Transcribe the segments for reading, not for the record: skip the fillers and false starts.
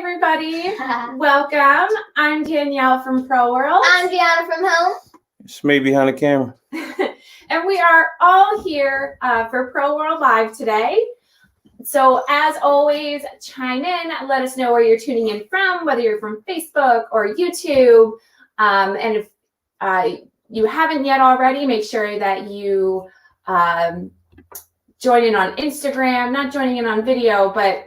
everybody. Welcome. I'm Danielle from Pro World. I'm Deanna from home. It's me behind the camera. And we are all here for Pro World Live today. So as always, chime in. Let us know where you're tuning in from, whether you're from Facebook or YouTube. And if you haven't yet already, make sure that you join in on Instagram. Not joining in on video, but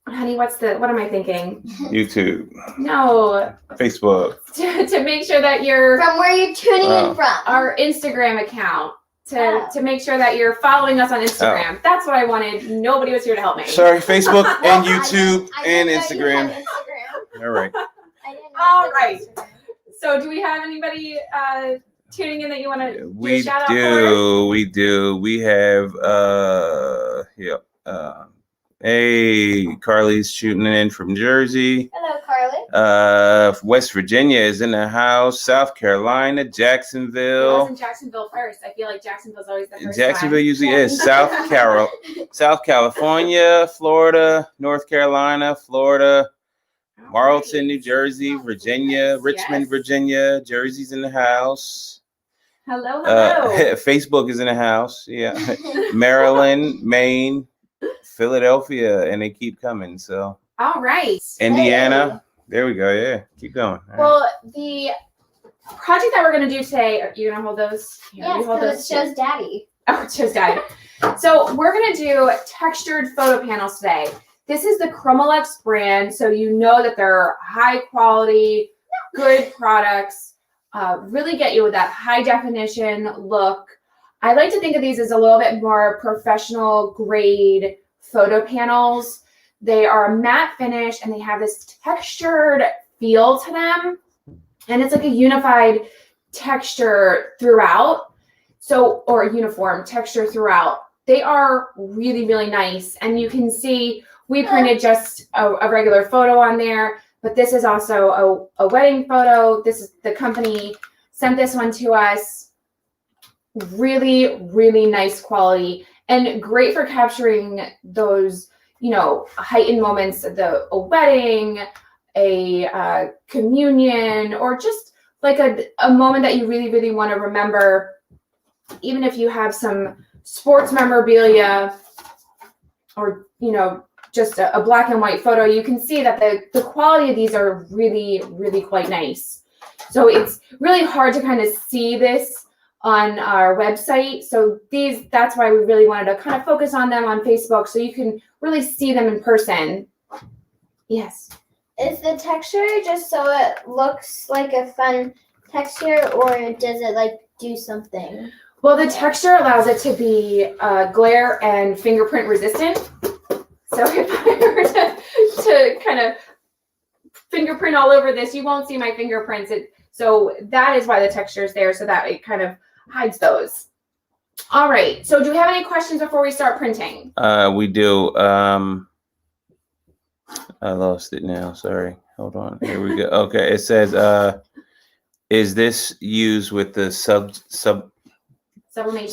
honey, what am I thinking? YouTube. No. Facebook. To make sure that you're From where you're tuning in from. Our Instagram account. To make sure that you're following us on Instagram. Oh. That's what I wanted. Nobody was here to help me. Sorry, Facebook and YouTube I and didn't know you Instagram. had Instagram. All right. I didn't know All you had right. Instagram. So do we have anybody tuning in that you want to do a We shout out do. We do. We have hey, Carly's shooting in from Jersey. Hello, Carly. West Virginia is in the house. South Carolina, for? It Jacksonville. wasn't Jacksonville first. I feel like Jacksonville's always the first Jacksonville one. usually is. South California, Florida, North Carolina, Florida, All Marlton, right. New Jersey, Virginia, Richmond, Yes. Virginia, Jersey's in the house. Hello. Facebook is in the house. Yeah. Maryland, Maine, Philadelphia, and they keep coming. So All right. Indiana. There we go. Yeah. Keep going. All right. Well, the project that we're going to do today, are you going to hold those? Here, Yes, you hold because those it too. shows Daddy. Oh, it shows Daddy. So we're going to do textured photo panels today. This is the ChromaLuxe brand, so you know that they're high quality, good products, really get you with that high definition look. I like to think of these as a little bit more professional grade photo panels. They are a matte finish and they have this textured feel to them. And it's like a unified texture throughout. So, or uniform texture throughout. They are really, really nice. And you can see we printed just a regular photo on there, but this is also a wedding photo. This is the company sent this one to us. Really, really nice quality and great for capturing those, you know, heightened moments of a wedding, a communion, or just like a moment that you really, really want to remember. Even if you have some sports memorabilia or, you know, just a black and white photo, you can see that the quality of these are really, really quite nice. So it's really hard to kind of see this on our website. So that's why we really wanted to kind of focus on them on Facebook so you can really see them in person. Yes. Is the texture just so it looks like a fun texture, or does it like do something? Well, the texture allows it to be glare and fingerprint resistant. So if I were to kind of fingerprint all over this, you won't see my fingerprints. So that is why the texture is there, so that it kind of hides those. All right. So do we have any questions before we start printing? We do. I lost it now. Sorry. Hold on. Here we go. Okay. It says, is this used with the Sublimation.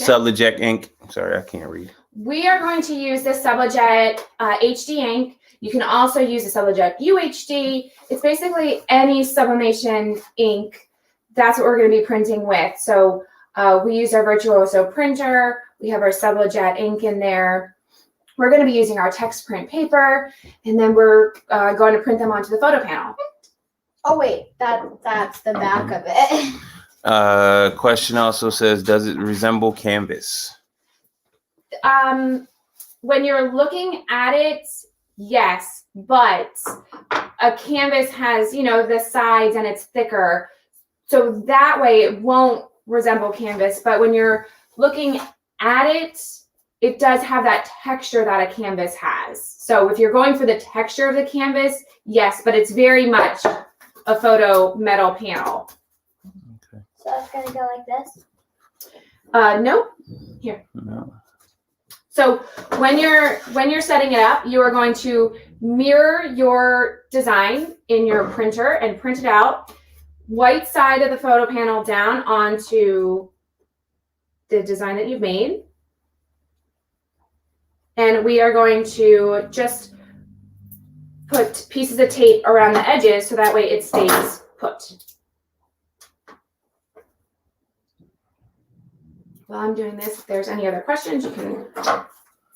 Sublimation ink? Sorry, I can't read. We are going to use this Sublimation HD ink. You can also use the Sublimation UHD. It's basically any sublimation ink. That's what we're going to be printing with. So we use our Virtuoso printer. We have our Sublimation ink in there. We're going to be using our text print paper, and then we're going to print them onto the photo panel. Oh wait, that's the back of it. Question also says, does it resemble canvas? When you're looking at it, yes, but a canvas has, you know, the sides and it's thicker. So that way it won't resemble canvas. But when you're looking at it, it does have that texture that a canvas has. So if you're going for the texture of the canvas, yes, but it's very much a photo metal panel. Okay. So it's gonna go like this. Nope. Here. No. So when you're setting it up, you are going to mirror your design in your printer and print it out. White side of the photo panel down onto the design that you've made. And we are going to just put pieces of tape around the edges so that way it stays put. While I'm doing this, if there's any other questions, you can.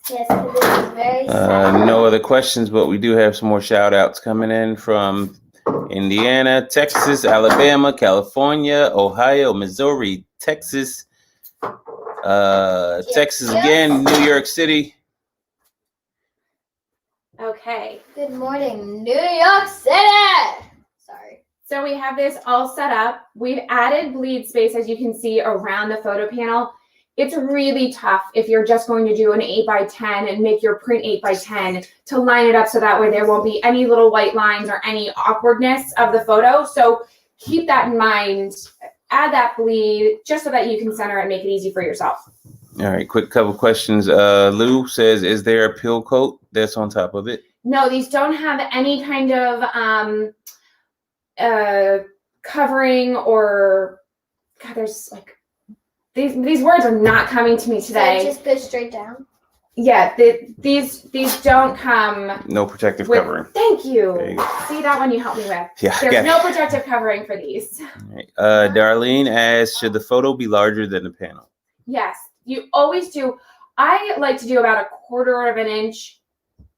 Yes, because this is very sad. No other questions, but we do have some more shout outs coming in from Indiana, Texas, Alabama, California, Ohio, Missouri, Texas, Texas again, New York City. Okay. Good morning, New York City. Sorry. So we have this all set up. We've added bleed space, as you can see, around the photo panel. It's really tough if you're just going to do an 8x10 and make your print 8x10 to line it up so that way there won't be any little white lines or any awkwardness of the photo. So keep that in mind. Add that bleed just so that you can center and make it easy for yourself. All right, quick couple questions. Lou says, is there a pill coat that's on top of it? No, these don't have any kind of covering or, God, there's like, these words are not coming to me today. So it just goes straight down? Yeah, these don't come. No protective with, covering. Thank you. There you go. See, that one you helped me with. Yeah, There's no protective covering for these. All right. Darlene asks, should the photo be larger than the panel? Yes, you always do. I like to do about 1/4 of an inch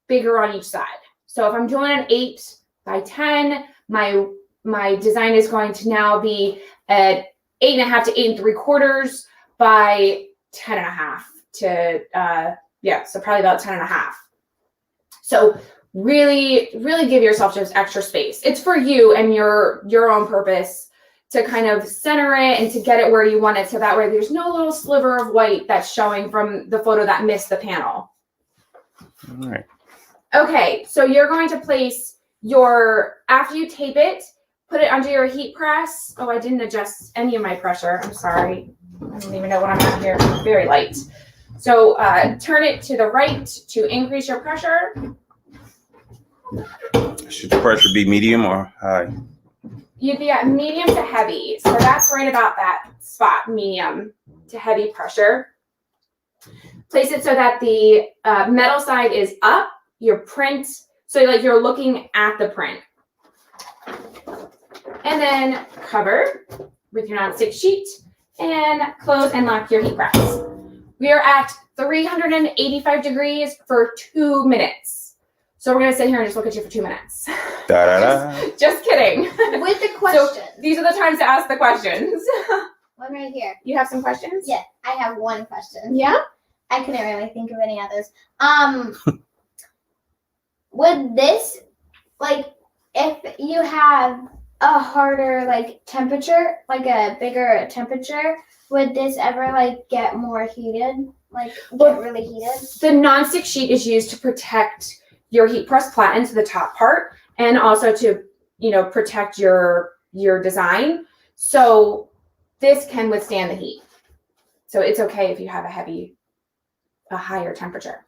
bigger on each side. So if I'm doing an 8x10, my design is going to now be at 8.5 to 8 3/4 by 10.5 to so probably about 10.5. So really give yourself just extra space. It's for you and your own purpose to kind of center it and to get it where you want it, so that way there's no little sliver of white that's showing from the photo that missed the panel. All right. Okay, so you're going to place after you tape it, put it under your heat press. Oh, I didn't adjust any of my pressure. I'm sorry. I don't even know what I'm at here. Very light. So turn it to the right to increase your pressure. Should the pressure be medium or high? You'd be at medium to heavy. So that's right about that spot, medium to heavy pressure. Place it so that the metal side is up, your print, so like you're looking at the print. And then cover with your nonstick sheet and close and lock your heat press. We are at 385 degrees for 2 minutes. So we're going to sit here and just look at you for 2 minutes. Da, da, da. Just kidding. With the questions. So these are the times to ask the questions. One right here. You have some questions? Yeah, I have one question. Yeah? I couldn't really think of any others. Would this, like, if you have a harder, like, temperature, like a bigger temperature, would this ever, like, get more heated? Like, get really heated? The nonstick sheet is used to protect your heat press platen to the top part, and also to, protect your design. So this can withstand the heat. So it's okay if you have a higher temperature.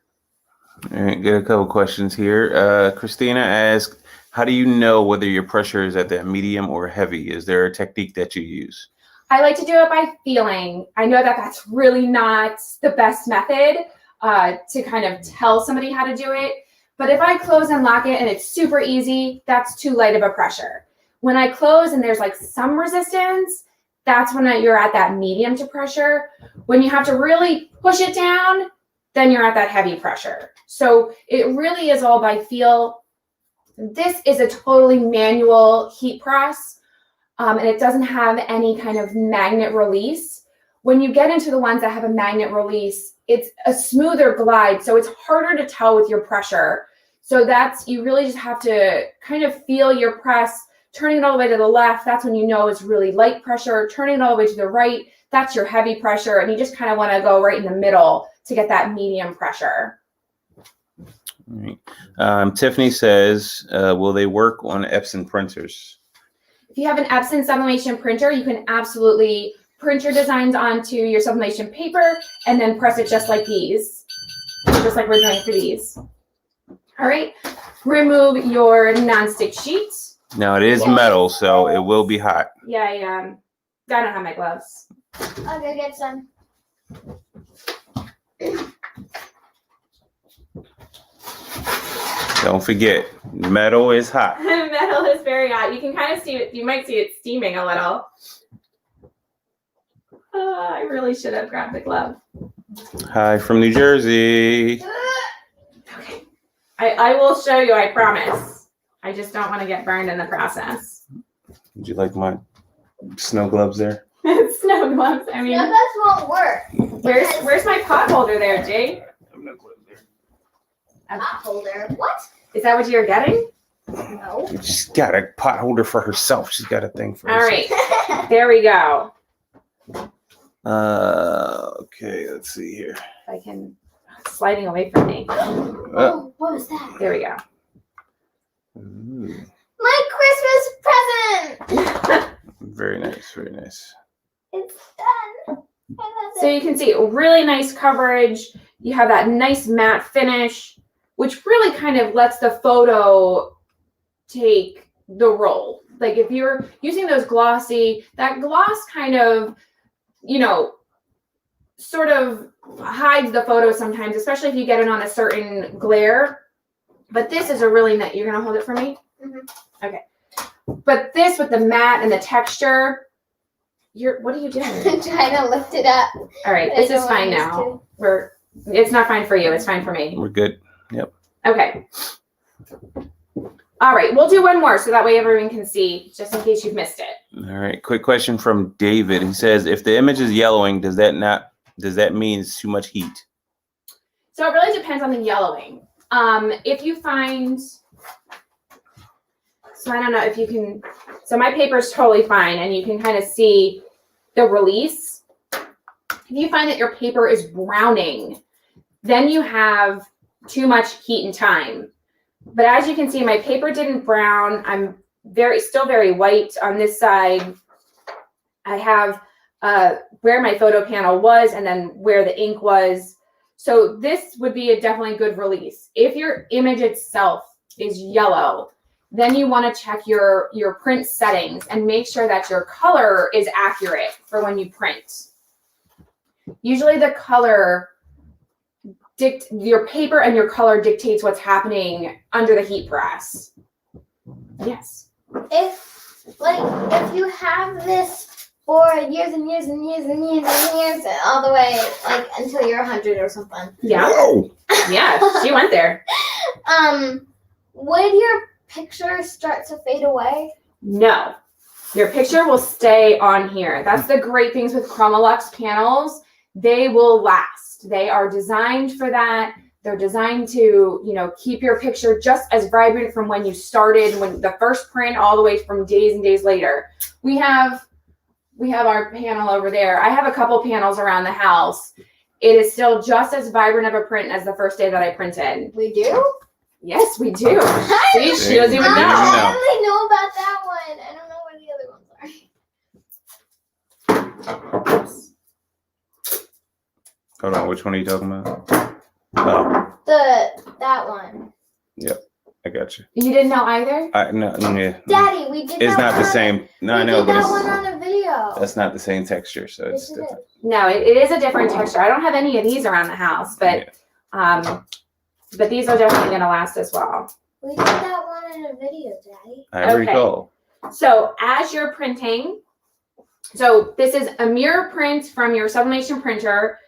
All right, get a couple questions here. Christina asked, how do you know whether your pressure is at that medium or heavy? Is there a technique that you use? I like to do it by feeling. I know that that's really not the best method to kind of tell somebody how to do it. But if I close and lock it and it's super easy, that's too light of a pressure. When I close and there's like some resistance, that's when you're at that medium to pressure. When you have to really push it down, then you're at that heavy pressure. So it really is all by feel. This is a totally manual heat press, and it doesn't have any kind of magnet release. When you get into the ones that have a magnet release, it's a smoother glide, so it's harder to tell with your pressure. So you really just have to kind of feel your press. Turning it all the way to the left, that's when you know it's really light pressure. Turning it all the way to the right, that's your heavy pressure, and you just kind of want to go right in the middle to get that medium pressure. All right. Tiffany says, will they work on Epson printers? If you have an Epson sublimation printer, you can absolutely print your designs onto your sublimation paper and then press it just like these, just like we're doing for these. All right, remove your nonstick sheet. Now it is metal, so it will be hot. Yeah, I don't have my gloves. I'll go get some. Don't forget, metal is hot. Metal is very hot. You can kind of see it. You might see it steaming a little. I really should have grabbed the glove. Hi from New Jersey. Okay. I will show you, I promise. I just don't want to get burned in the process. Would you like my snow gloves there? Snow gloves. I mean, Snow gloves won't work. where's my pot holder there, Jay? I have no gloves there. Pot holder. What? Is that what you're getting? No. She's got a pot holder for herself. She's got a thing for All herself. right. There we go. Okay, let's see here. If I can, it's sliding away from me. Oh, what was that? There we go. Ooh, My Christmas present. very nice, very nice. It's done. I love So it. you can see really nice coverage. You have that nice matte finish, which really kind of lets the photo take the role. Like if you're using those glossy, that gloss kind of, you know, sort of hides the photo sometimes, especially if you get it on a certain glare. But this is a really nice, you're going to hold it for me? Mhm. Okay. But this with the matte and the texture, what are you doing? I'm trying to lift it up. All right, I this don't is fine want us now. It's not fine for you. It's fine for me. We're good. Okay. All right, we'll do one more so that way everyone can see, just in case you've missed it. All right. Quick question from David. He says, if the image is yellowing, does that mean it's too much heat? So it really depends on the yellowing. If you find, so I don't know if you can, so my paper is totally fine and you can kind of see the release. If you find that your paper is browning, then you have too much heat and time. But as you can see, my paper didn't brown. I'm still very white on this side. I have where my photo panel was and then where the ink was. So this would be a definitely good release. If your image itself is yellow, then you want to check your print settings and make sure that your color is accurate for when you print. Usually the color, your paper and your color dictates what's happening under the heat press. Yes. If you have this for years and years and years and years and years, all the way like until you're 100 or something. Yeah. Whoa! Yeah, she went there. Would your picture start to fade away? No. Your picture will stay on here. That's the great things with ChromaLuxe panels. They will last. They are designed for that. They're designed to, you know, keep your picture just as vibrant from when you started, when the first print, all the way from days and days later. We have our panel over there. I have a couple panels around the house. It is still just as vibrant of a print as the first day that I printed. We do? Yes, we do. See, she doesn't even I know. I only know about that one. I don't know where the other ones are. Hold on, which one are you talking about? Oh, That one. I got you. You didn't know either? No, yeah. Daddy, we did It's that not one the same. No, I we know, did but that one it's, on a video. that's not the same texture, so it's Yes, it different. No, it is a different texture. I don't have any of these around the house, but these are definitely going to last as well. We did that one in a video, Daddy. I recall. So as you're printing, so this is a mirror print from your Sublimation printer,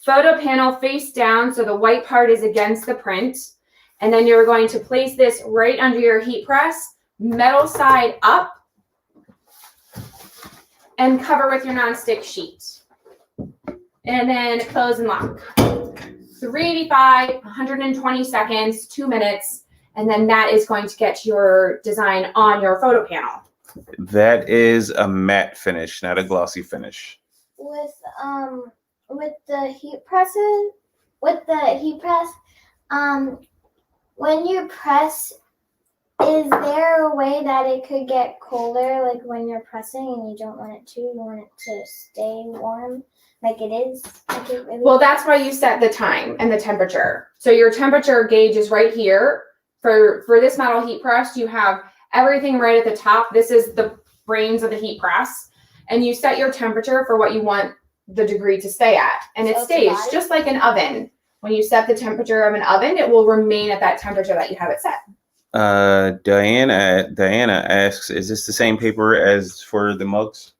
photo panel face down, so the white part is against the print. And then you're going to place this right under your heat press, metal side up, and cover with your nonstick sheet. And then close and lock. 385, 120 seconds, 2 minutes, and then that is going to get your design on your photo panel. That is a matte finish, not a glossy finish. With the heat press, when you press, is there a way that it could get colder, like when you're pressing and you don't want it to? You want it to stay warm, like it is? Like it really Well, that's why you set the time and the temperature. So your temperature gauge is right here. For this metal heat press, you have everything right at the top. This is the brains of the heat press. And you set your temperature for what you want the degree to stay at. And it So it's stays alive? just like an oven. When you set the temperature of an oven, it will remain at that temperature that you have it set. Diana asks, is this the same paper as for the mugs?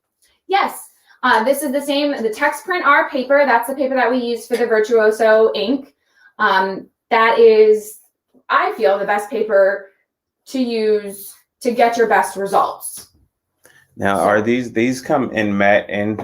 Yes, this is the same. The text print R paper. That's the paper that we use for the Virtuoso ink. That is, I feel, the best paper to use to get your best results. Now, are these come in matte and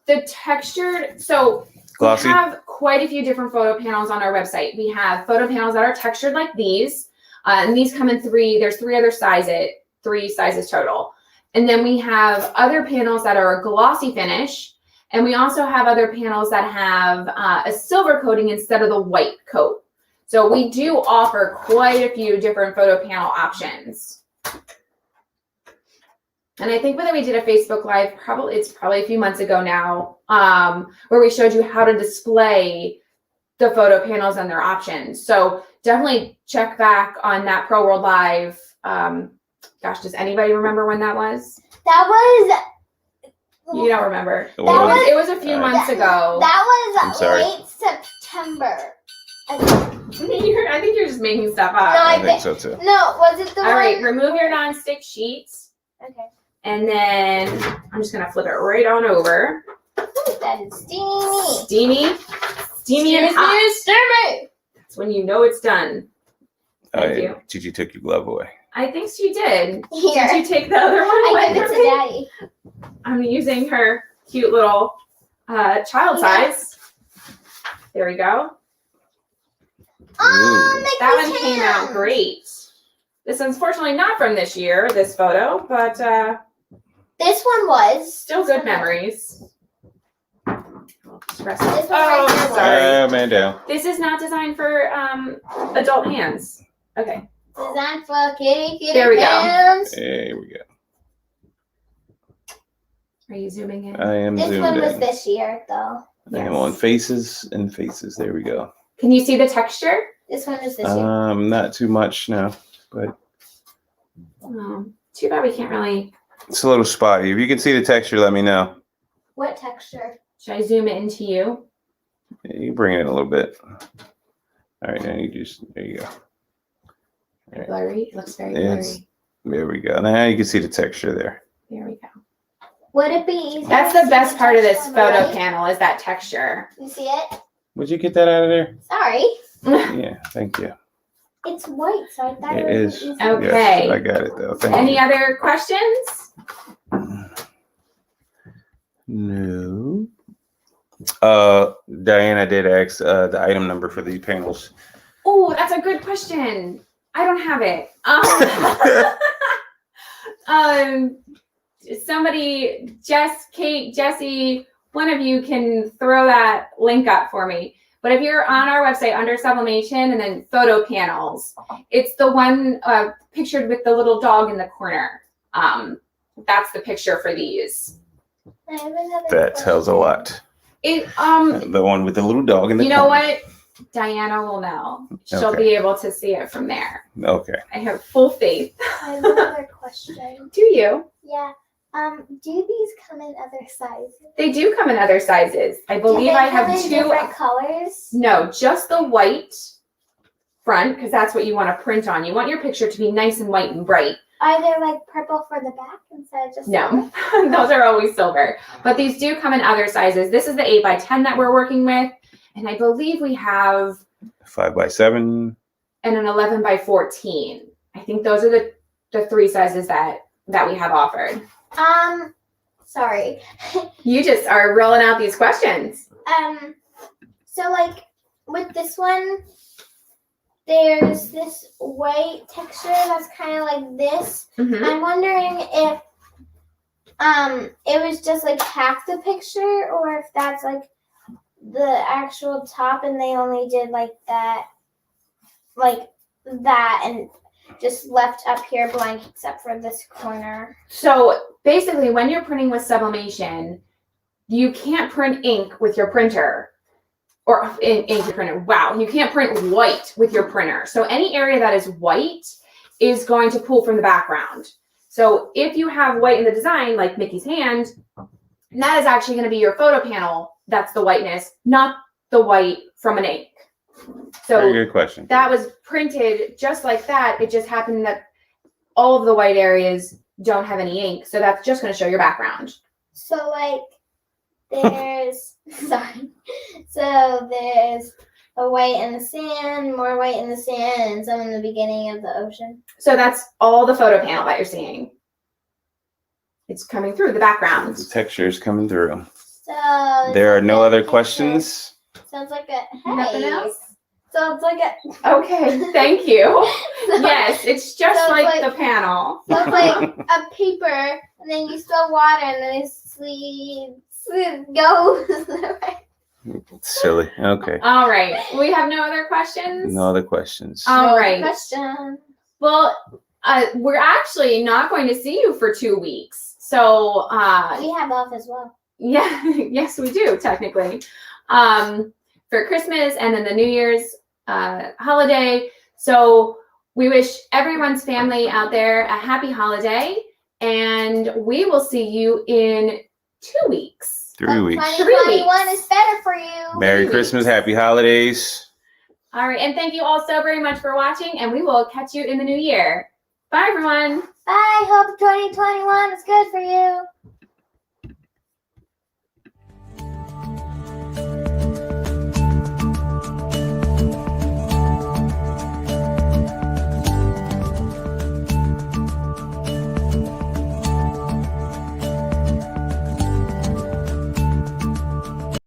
the textured? So glossy? we have quite a few different photo panels on our website. We have photo panels that are textured like these, and these come in three. There's three other sizes, 3 sizes total. And then we have other panels that are a glossy finish. And we also have other panels that have a silver coating instead of the white coat. So we do offer quite a few different photo panel options. And I think when we did a Facebook Live, it's probably a few months ago now, where we showed you how to display the photo panels and their options. So definitely check back on that Pro World Live. Gosh, does anybody remember when that was? That was. You don't remember. It was a few months ago. That I'm was sorry. late September. I think you're just making stuff up. No, I think so too. No, was it the All one? right, remove your nonstick sheets. Okay. And then I'm just going to flip it right on over. That is steamy. Steamy and hot. Steamy. That's when you know it's done. Thank you. Gigi took your glove away. I think she did. Here. Did you take the other one away I give it from to me? Daddy. I'm using her cute little child size. There we go. Oh, That one came out great. This is unfortunately not from this year, this photo, but this one was. still good memories. This one right here was. Sorry. Man down. This is not designed for adult hands. Okay. Designed for kitty There we go. hands. There we go. Are you zooming in? I am This zoomed one was in. this year, though. I am on faces and faces. There we go. Can you see the texture? This one was this year. Not too much now, but Oh, too bad we can't really. it's a little spotty. If you can see the texture, let me know. What texture? Should I zoom it into you? Yeah, you bring it in a little bit. All right, now you just, there you go. Right. Blurry. It looks very It's- blurry. There we go. Now you can see the texture there. There we go. Would it be easier? That's to the best see part of this texture on photo the right? panel is that texture. You see it? Would you get that out of there? Sorry. Yeah, thank you. It's white, so I thought It it was is. easier. Okay. Yes, I got it though. Thank Any you. other questions? No. Diana did ask the item number for these panels. Oh, that's a good question. I don't have it. Somebody, Kate, Jesse, one of you can throw that link up for me. But if you're on our website under Sublimation and then photo panels, it's the one pictured with the little dog in the corner. That's the picture for these. I have another That tells a lot. It The one with the little dog in the you know corner. what? Diana will know. She'll Okay. be able to see it from there. Okay. I have full faith. I have another question. Do you? Yeah. Do these come in other sizes? They do come in other sizes. I believe Do they I have come in 2. different colors. No, just the white front, because that's what you want to print on. You want your picture to be nice and white and bright. Are there like purple for the back instead of just No, silver? those are always silver. But these do come in other sizes. This is the 8x10 that we're working with. And I believe we have 5x7. and an 11x14. I think those are the 3 sizes that we have offered. Sorry. You just are rolling out these questions. So like with this one, there's this white texture that's kind of like this. Mhm. I'm wondering if it was just like half the picture, or if that's like the actual top and they only did like that, and just left up here blank except for this corner. So basically, when you're printing with Sublimation, you can't print ink with your printer. Or ink your printer. Wow, you can't print white with your printer. So any area that is white is going to pull from the background. So if you have white in the design, like Mickey's hand, that is actually going to be your photo panel. That's the whiteness, not the white from an ink. Very So good question. that was printed just like that. It just happened that all of the white areas don't have any ink. So that's just going to show your background. So like there's sorry. So there's a white in the sand, more white in the sand, and some in the beginning of the ocean. So that's all the photo panel that you're seeing. It's coming through the background. The texture is coming through. So There are no other picture. questions. Sounds like a hey. Nothing else? Sounds like a Okay, thank you. Yes, it's just So it's like like- the panel. so it's like a paper, and then you spill water, and then it goes. It's silly. Okay. All right. We have no other questions? No other questions. All right. Question. Well, we're actually not going to see you for 2 weeks. So, We have off as well. yeah, yes, we do, technically. For Christmas and then the New Year's holiday. So we wish everyone's family out there a happy holiday. And we will see you in 2 weeks. 3 weeks. 2021 is better for you. Merry Christmas. Happy holidays. All right. And thank you all so very much for watching. And we will catch you in the new year. Bye, everyone. Bye. Hope 2021 is good for you.